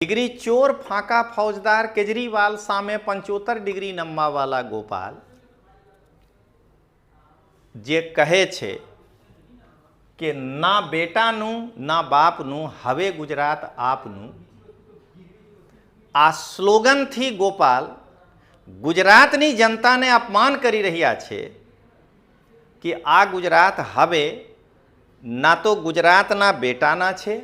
Degree ચોર ફાંકા ફૌજદાર કેજરીવાલ સામે 75 degree નમવાવાળા Gopal જે કહે છે કે ના બેટાનું ના બાપનું હવે ગુજરાત આપનું, આ સ્લોગનથી ગોપાલ ગુજરાતની જનતાને અપમાન કરી રહ્યા છે કે આ ગુજરાત હવે ના તો ગુજરાતના બેટાના છે,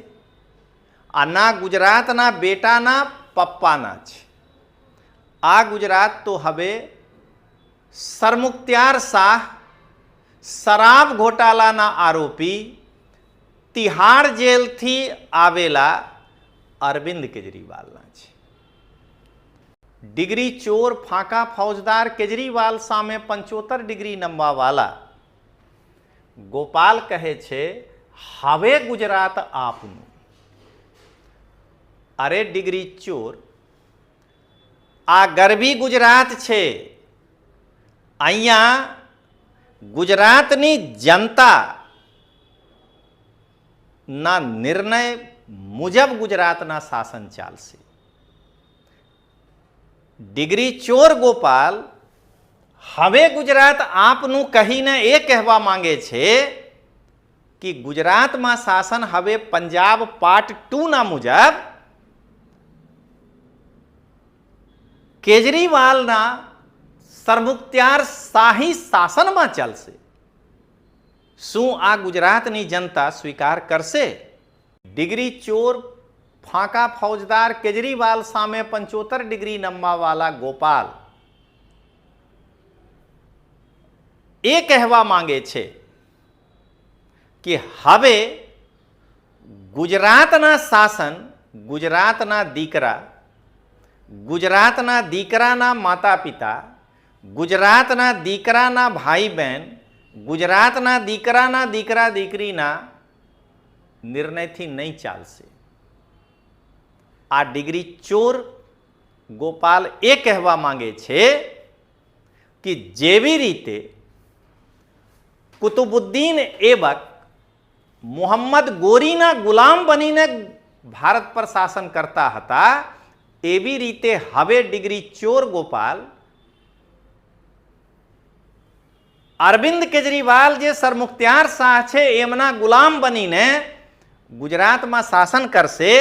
ના ગુજરાતના બેટાના પપ્પાના છે. આ ગુજરાત તો હવે સરમુખત્યાર શાહ શરાબ ઘોટાલાના આરોપી તિહાડ જેલથી આવેલા અરવિંદ કેજરીવાલના છે. ડિગ્રી ચોર ફાંકા ફૌજદાર કેજરીવાલ સામે 75 ડિગ્રી નમવાવાળા ગોપાલ કહે છે હવે ગુજરાત આપનું. અરે ડિગ્રી ચોર, આ ગરબી ગુજરાત છે. અહીંયા ગુજરાતની જનતા ના નિર્ણય મુજબ ગુજરાતના શાસન ચાલશે. ડિગ્રી ચોર ગોપાલ હવે ગુજરાત આપનું કહીને એ કહેવા માંગે છે કે ગુજરાતમાં શાસન હવે પંજાબ પાર્ટ 2 ના મુજબ કેજરીવાલના સરમુખત્યાર શાહી શાસનમાં ચાલશે. શું આ ગુજરાતની જનતા સ્વીકાર કરશે? ડિગ્રી ચોર ફાંકા ફૌજદાર કેજરીવાલ સામે 75 ડિગ્રી નમવાવાળા ગોપાલ એ કહેવા માંગે છે કે હવે ગુજરાતના શાસન ગુજરાતના દીકરા, ગુજરાતના દીકરાના માતા પિતા, ગુજરાતના દીકરાના ભાઈ બહેન, ગુજરાતના દીકરાના દીકરા દીકરીના નિર્ણયથી નહીં ચાલશે. આ ડિગ્રી ચોર ગોપાલ એ કહેવા માંગે છે કે જેવી રીતે કુતુબુદ્દીન એબક મોહમ્મદ ગોરીના ગુલામ બનીને ભારત પર શાસન કરતા હતા, એવી રીતે હવે ડિગ્રી ચોર ગોપાલ અરવિંદ કેજરીવાલ જે સરમુખત્યાર શાહ છે એમના ગુલામ બનીને ગુજરાતમાં શાસન કરશે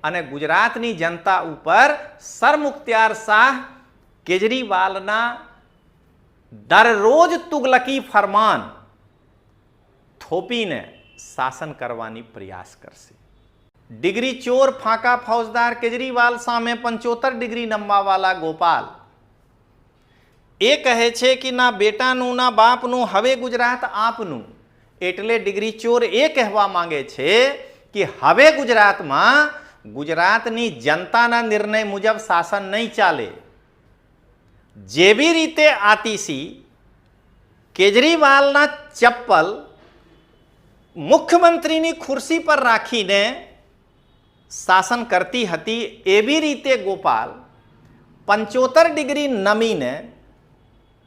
અને ગુજરાતની જનતા ઉપર સરમુખત્યાર શાહ કેજરીવાલના દરરોજ તુગલકી ફરમાન થોપીને શાસન કરવાની પ્રયાસ કરશે. ડિગ્રી ચોર ફાંકા ફૌજદાર કેજરીવાલ સામે 75 ડિગ્રી નમવાવાળા ગોપાલ એ કહે છે કે ના બેટાનું ના બાપનું હવે ગુજરાત આપનું. એટલે ડિગ્રી ચોર એ કહેવા માંગે છે કે હવે ગુજરાતમાં ગુજરાતની જનતાના નિર્ણય મુજબ શાસન નહીં ચાલે. જેવી રીતે આતિશી કેજરીવાલના ચપ્પલ મુખ્યમંત્રીની ખુરશી પર રાખીને શાસન કરતી હતી, એવી રીતે ગોપાલ 75 ડિગ્રી નમીને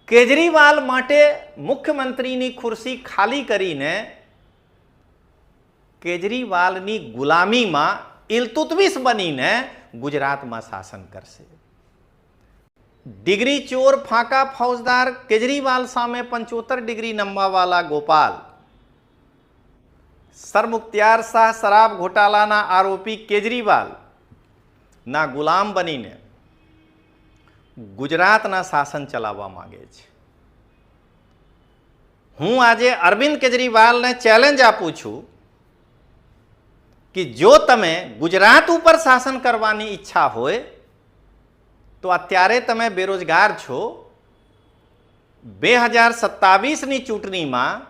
કેજરીવાલ માટે મુખ્યમંત્રીની ખુરશી ખાલી કરીને કેજરીવાલની ગુલામીમાં ઇલ્તુત્મિશ બનીને ગુજરાતમાં શાસન કરશે. ડિગ્રી ચોર ફાંકા ફૌજદાર કેજરીવાલ સામે 75 ડિગ્રી નમવાવાળા ગોપાલ સરમુખત્યાર શાહ શરાબ ઘોટાલાના આરોપી કેજરીવાલ ના ગુલામ બનીને ગુજરાતના શાસન ચલાવવા માંગે છે. હું આજે અરવિંદ કેજરીવાલને ચેલેન્જ આપું છું કે જો તમે ગુજરાત ઉપર શાસન કરવાની ઈચ્છા હોય તો અત્યારે તમે બેરોજગાર છો. 2027ની ચૂંટણીમાં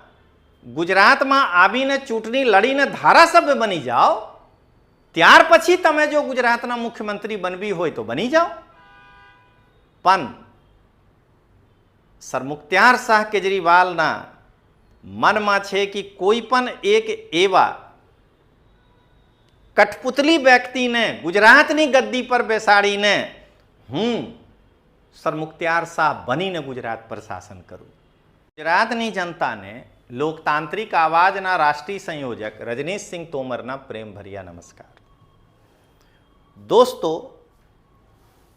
ગુજરાતમાં આવીને ચૂંટણી લડીને ધારાસભ્ય બની જાઓ, ત્યાર પછી તમે જો ગુજરાતના મુખ્યમંત્રી બનવી હોય તો બની જાઓ. પણ સરમુખત્યાર શાહ કેજરીવાલના મનમાં છે કે કોઈ પણ એક એવા કઠપુતલી વ્યક્તિને ગુજરાતની ગદ્દી પર બેસાડીને હું સરમુખત્યાર શાહ બનીને ગુજરાત પર શાસન કરું. ગુજરાતની જનતાને લોકતાંત્રિક આવાજના રાષ્ટ્રીય સંયોજક રજનીશ સિંહ તોમરના પ્રેમભર્યા નમસ્કાર. દોસ્તો,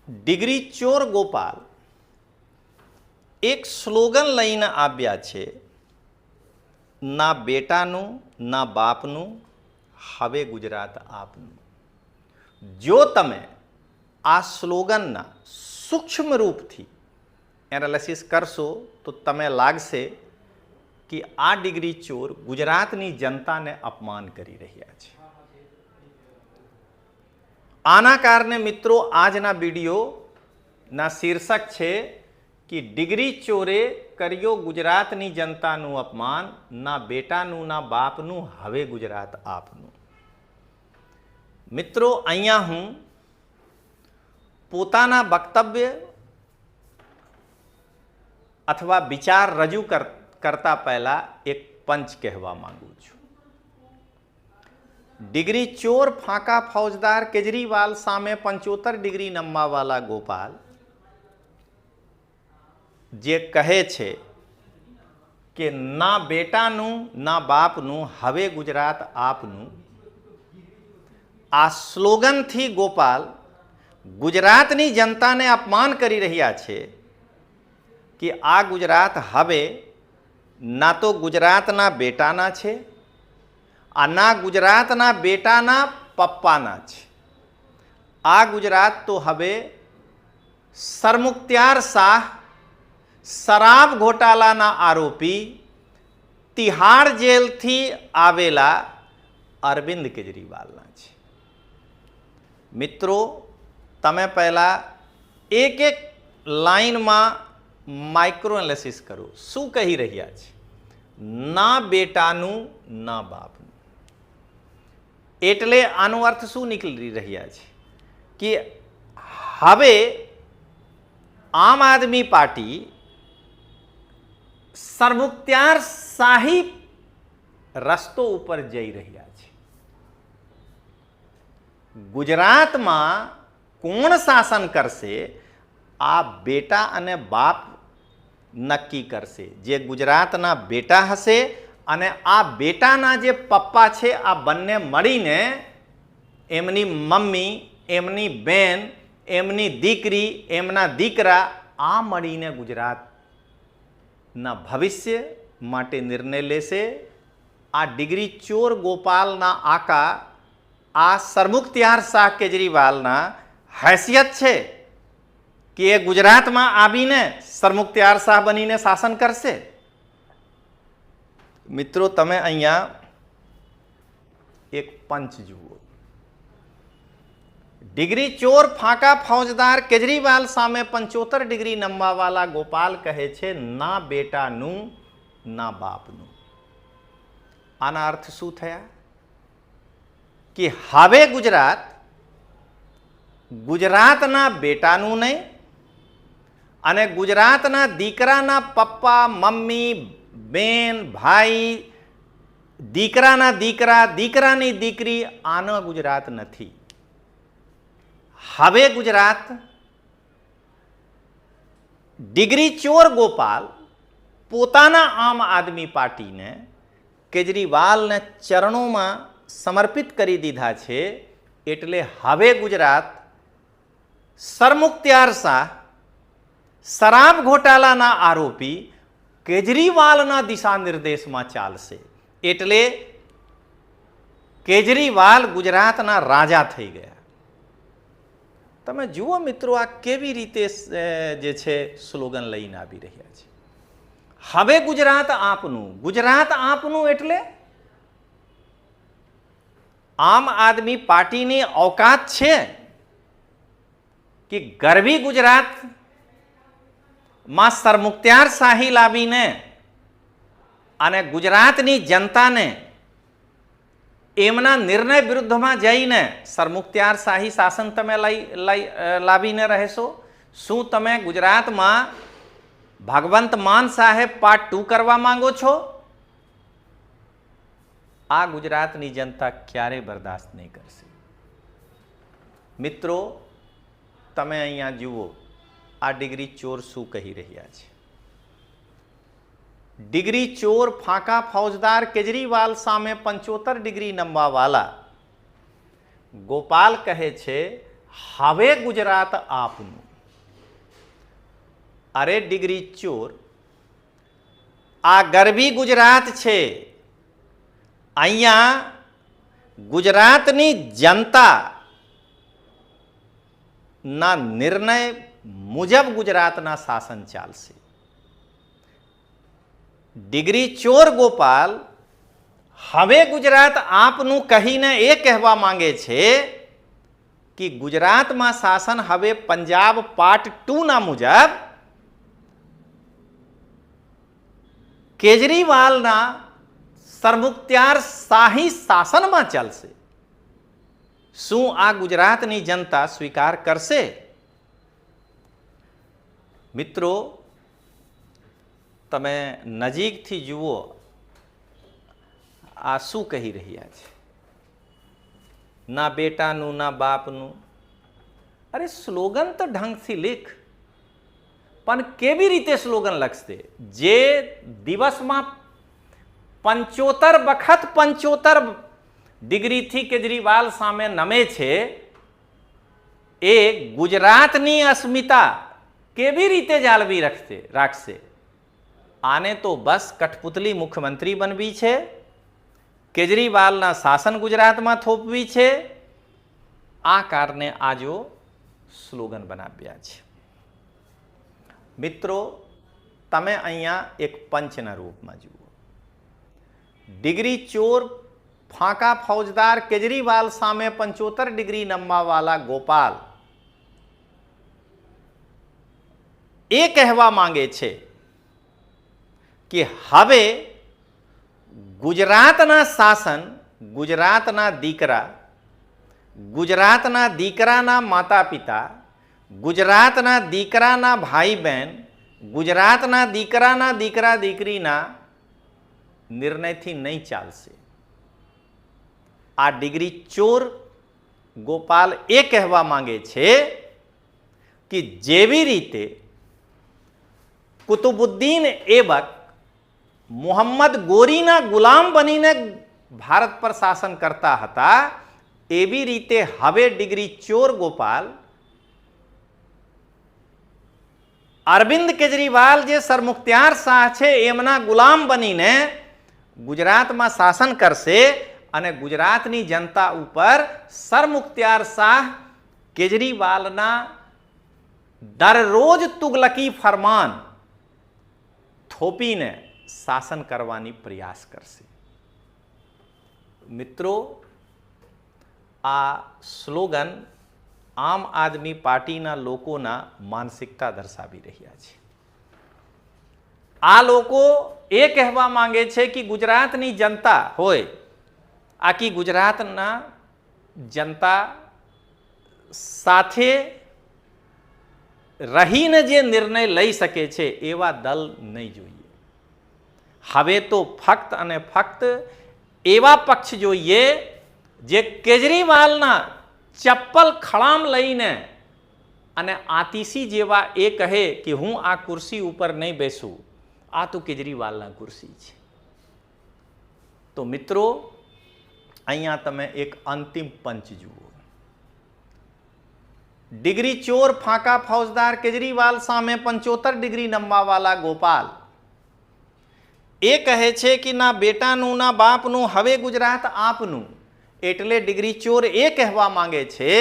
ડિગ્રી ચોર ગોપાલ એક સ્લોગન લઈને આવ્યા છે, ના બેટાનું ના બાપનું, હવે ગુજરાત આપનું. જો તમે આ સ્લોગનના સૂક્ષ્મ રૂપથી એનાલિસિસ કરશો તો તમે લાગશે કે આ ડિગ્રી ચોર ગુજરાતની જનતાને અપમાન કરી રહ્યા છે. આના કારણે મિત્રો આજના વિડીયોના શીર્ષક છે કે ડિગ્રી ચોરે કર્યો ગુજરાતની જનતાનું અપમાન, ના બેટાનું ના બાપનું, હવે ગુજરાત આપનું. મિત્રો, અહીંયા હું પોતાના વક્તવ્ય અથવા વિચાર રજૂ કરતા પહેલા એક પંચ કહેવા માંગુ છું. ડિગ્રી ચોર ફાંકા ફૌજદાર કેજરીવાલ સામે 75 ડિગ્રી નમવાવાલા ગોપાલ જે કહે છે કે ના બેટાનું ના બાપનું, હવે ગુજરાત આપનું, આ સ્લોગનથી ગોપાલ ગુજરાતની જનતાને અપમાન કરી રહ્યા છે કે આ ગુજરાત હવે ના તો ગુજરાતના બેટાના છે, આ ના ગુજરાતના બેટાના પપ્પાના છે. આ ગુજરાત તો હવે સરમુખત્યાર શાહ, શરાબ ઘોટાલાના આરોપી, તિહાડ જેલથી આવેલા અરવિંદ કેજરીવાલના છે. મિત્રો, તમે પહેલા એક એક લાઈનમાં માઇક્રો એનાલિસિસ કરો. શું કહી રહ્યા છે? ના બેટાનું ના બાપનું. એટલે આનો અર્થ શું નીકળી રહ્યા છે કે હવે આમ આદમી પાર્ટી સરમુખત્યાર શાહી રસ્તો ઉપર જઈ રહ્યા છે. ગુજરાતમાં કોણ શાસન કરશે આ બેટા અને બાપ નક્કી કરશે. જે ગુજરાતના બેટા હશે અને આ બેટાના જે પપ્પા છે, આ બંને મળીને એમની મમ્મી, એમની બેન, એમની દીકરી, એમના દીકરા આ મળીને ગુજરાતના ભવિષ્ય માટે નિર્ણય લેશે. આ ડિગ્રી ચોર ગોપાલના આકા આ સરમુખત્યાર શાહ કેજરીવાલના हैसियत છે કે એ ગુજરાતમાં આવીને સરમુખત્યાર શાહ બનીને શાસન કરશે. મિત્રો, તમે અહીંયા એક પંચ જુઓ. ડિગ્રી ચોર ફાંકા ફૌજદાર કેજરીવાલ સામે 75 ડિગ્રી નમવાવાલા ગોપાલ કહે છે ના બેટાનું ના બાપનું. આના અર્થ શું થયા કે હવે ગુજરાત ગુજરાતના બેટાનું નહીં અને ગુજરાતના દીકરાના પપ્પા, મમ્મી, બેન, ભાઈ, દીકરાના દીકરા, દીકરાની દીકરી, આનો ગુજરાત નથી. હવે ગુજરાત ડિગ્રી ચોર ગોપાલ પોતાના આમ આદમી પાર્ટીને કેજરીવાલને ચરણોમાં સમર્પિત કરી દીધા છે. એટલે હવે ગુજરાત સરમુખત્યાર શાહ, શરાબ ઘોટાલાના આરોપી કેજરીવાલના દિશા નિર્દેશમાં ચાલશે. એટલે કેજરીવાલ ગુજરાતના રાજા થઈ ગયા. તમે જુઓ મિત્રો, આ કેવી રીતે જે છે સ્લોગન લઈને આવી રહ્યા છે. હવે ગુજરાત આપનું. ગુજરાત આપનું એટલે આમ આદમી પાર્ટીની औकात છે કે ગરવી ગુજરાતમાં સરમુખત્યાર શાહી લાવીને અને ગુજરાતની જનતાને એમના નિર્ણય વિરુદ્ધમાં જઈને સરમુખત્યાર શાહી શાસન તમે લાવીને રહેશો? શું તમે ગુજરાતમાં ભગવંત માન સાહેબ પાર્ટ 2 કરવા માંગો છો? આ ગુજરાતની જનતા ક્યારે બરદાસ્ત નહીં કરશે. મિત્રો, તમે અહીંયા જુઓ આ ડિગ્રી ચોર શું કહી રહ્યા છે. ડિગ્રી ચોર ફાંકા ફૌજદાર કેજરીવાલ સામે 75 ડિગ્રી નમવાવાલા ગોપાલ કહે છે હવે ગુજરાત આપનું. અરે ડિગ્રી ચોર, આ ગરવી ગુજરાત છે. અહીંયા ગુજરાતની જનતા ના નિર્ણય મુજબ ગુજરાતના શાસન ચાલશે. ડિગ્રી ચોર ગોપાલ હવે ગુજરાત આપનું કહીને એ કહેવા માંગે છે કે ગુજરાતમાં શાસન હવે પંજાબ પાર્ટ 2 ના મુજબ કેજરીવાલના સરમુખત્યાર શાહી શાસનમાં ચાલશે. શું આ ગુજરાતની જનતા સ્વીકાર કરશે? મિત્રો, તમે નજીકથી જુઓ આ શું કહી રહ્યા છે. ના બેટાનું ના બાપનું. અરે સ્લોગન તો ઢંગથી લીખ, પણ કેવી રીતે સ્લોગન લખશે? જે દિવસમાં 75 વખત 75 ડિગ્રીથી કેજરીવાલ સામે નમે છે, એ ગુજરાતની અસ્મિતા કેવી રીતે જાળવી રાખશે? આને તો બસ કઠપુતલી મુખ્યમંત્રી બનવી છે, કેજરીવાલના શાસન ગુજરાતમાં થોપવી છે. આ કારણે આ જો સ્લોગન બનાવ્યા છે. મિત્રો, તમે અહીંયા એક પંચના રૂપમાં જુઓ. ડિગ્રી ચોર ફાંકા ફૌજદાર કેજરીવાલ સામે 75 ડિગ્રી નમવાવાળા ગોપાલ એ કહેવા માંગે છે કે હવે ગુજરાતના શાસન ગુજરાતના દીકરાના માતા પિતા, ગુજરાતના દીકરાના ભાઈ બહેન, ગુજરાતના દીકરાના દીકરા દીકરીના નિર્ણયથી નહીં ચાલશે. આ ડિગ્રી ચોર ગોપાલ એ કહેવા માંગે છે કે જેવી રીતે કુતુબુદ્દીન એબક મોહમ્મદ ગોરીના ગુલામ બનીને ભારત પર શાસન કરતા હતા, એવી રીતે હવે ડિગ્રી ચોર ગોપાલ અરવિંદ કેજરીવાલ જે સરમુખત્યાર શાહ છે એમના ગુલામ બનીને ગુજરાતમાં શાસન કરશે અને ગુજરાતની જનતા ઉપર સરમુખત્યાર શાહ કેજરીવાલના દરરોજ તુગલકી ફરમાન થોપીને શાસન કરવાની પ્રયાસ કરશે. મિત્રો, આ સ્લોગન આમ આદમી પાર્ટીના લોકોના માનસિકતા દર્શાવી રહ્યા છે. આ લોકો એ કહેવા માંગે છે કે ગુજરાતની જનતા હોય, આખી ગુજરાતના જનતા સાથે રહીને જે નિર્ણય લઈ શકે છે એવા દલ નહીં જોઈએ. હવે તો ફક્ત અને ફક્ત એવા પક્ષ જોઈએ જે કેજરીવાલના ચપ્પલ ખળામ લઈને અને આતિશી જેવા એ કહે કે હું આ ખુરશી ઉપર નહીં બેસું, આ તો કેજરીવાલના ખુરશી છે. તો મિત્રો, અહીંયા તમે એક અંતિમ પંચ જુઓ. ડિગ્રી ચોર ફાંકા ફૌજદાર કેજરીવાલ સામે 75 ડિગ્રી નમવાવાળા ગોપાલ એ કહે છે કે ના બેટાનું ના બાપનું હવે ગુજરાત આપનું. એટલે ડિગ્રી ચોર એ કહેવા માંગે છે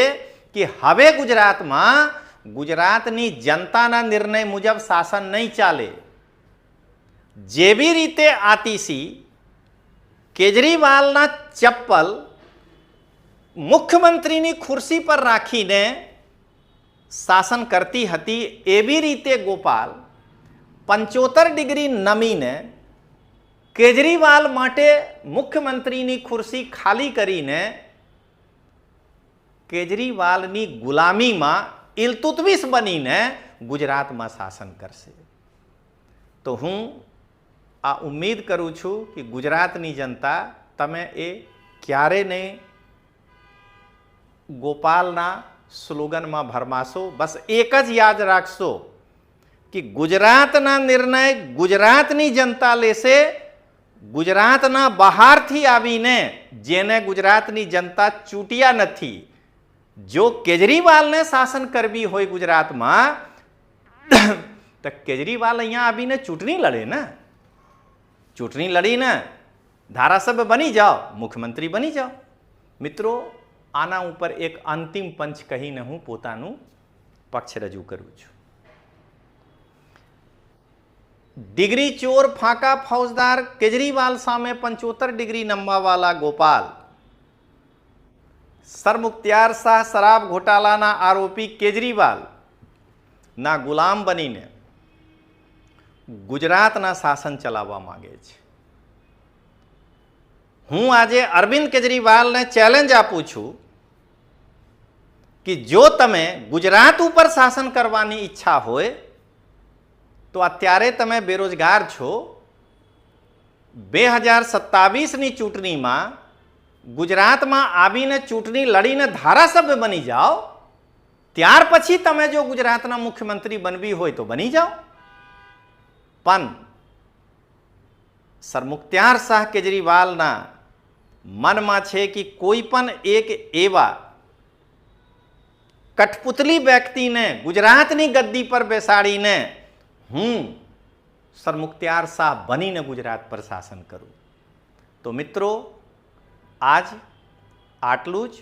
કે હવે ગુજરાતમાં ગુજરાતની જનતાના નિર્ણય મુજબ શાસન નહીં ચાલે. જેવી રીતે આતિશી કેજરીવાલના ચપ્પલ મુખ્યમંત્રીની ખુરશી પર રાખીને શાસન કરતી હતી, એવી રીતે ગોપાલ 75 ડિગ્રી નમીને કેજરીવાલ માટે મુખ્યમંત્રીની ખુરશી ખાલી કરીને કેજરીવાલની ગુલામીમાં ઇલ્તુત્મિશ બનીને ગુજરાતમાં શાસન કરશે. તો હું આ ઉમ્મીદ કરું છું કે ગુજરાતની જનતા તમે એ ક્યારે નહીં ગોપાલના સ્લોગનમાં ભરમાશો. બસ એક જ યાદ રાખશો કે ગુજરાતના નિર્ણય ગુજરાતની જનતા લેશે. ગુજરાતના બહારથી આવીને જેને ગુજરાતની જનતા ચૂંટ્યા નથી, જો કેજરીવાલને શાસન કરવી હોય ગુજરાતમાં તો કેજરીવાલ અહીંયા આવીને ચૂંટણી લડે ને, ચૂંટણી લડીને ધારાસભ્ય બની જાઓ, મુખ્યમંત્રી બની જાઓ. મિત્રો, આના ઉપર એક અંતિમ પંચ કહીને હું પોતાનું પક્ષ રજૂ કરું છું. ડિગ્રી ચોર ફાંકા ફૌજદાર કેજરીવાલ સામે 75 ડિગ્રી નમવાવાલા ગોપાલ, સરમુખત્યાર શાહ શરાબ ઘોટાલાના આરોપી કેજરીવાલ ના ગુલામ બનીને ગુજરાતના શાસન ચલાવવા માંગે છે. હું આજે અરવિંદ કેજરીવાલને ચેલેન્જ આપું છું કે જો તમે ગુજરાત ઉપર શાસન કરવાની ઈચ્છા હોય તો અત્યારે તમે બેરોજગાર છો. 2027ની ચૂંટણીમાં ગુજરાતમાં આવીને ચૂંટણી લડીને ધારાસભ્ય બની જાઓ. ત્યાર પછી તમે જો ગુજરાતના મુખ્યમંત્રી બનવી હોય તો બની જાઓ. પણ સરમુખત્યાર શાહ કેજરીવાલના મનમાં છે કે કોઈ પણ એક એવા કઠપુતલી વ્યક્તિને ગુજરાતની ગદ્દી પર બેસાડીને હું સરમુખત્યાર શાહ બનીને ગુજરાત પર શાસન કરું. તો મિત્રો, આજ આટલું જ.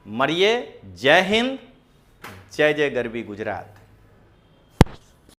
મળીએ. જય હિન્દ, જય જય ગરવી ગુજરાત.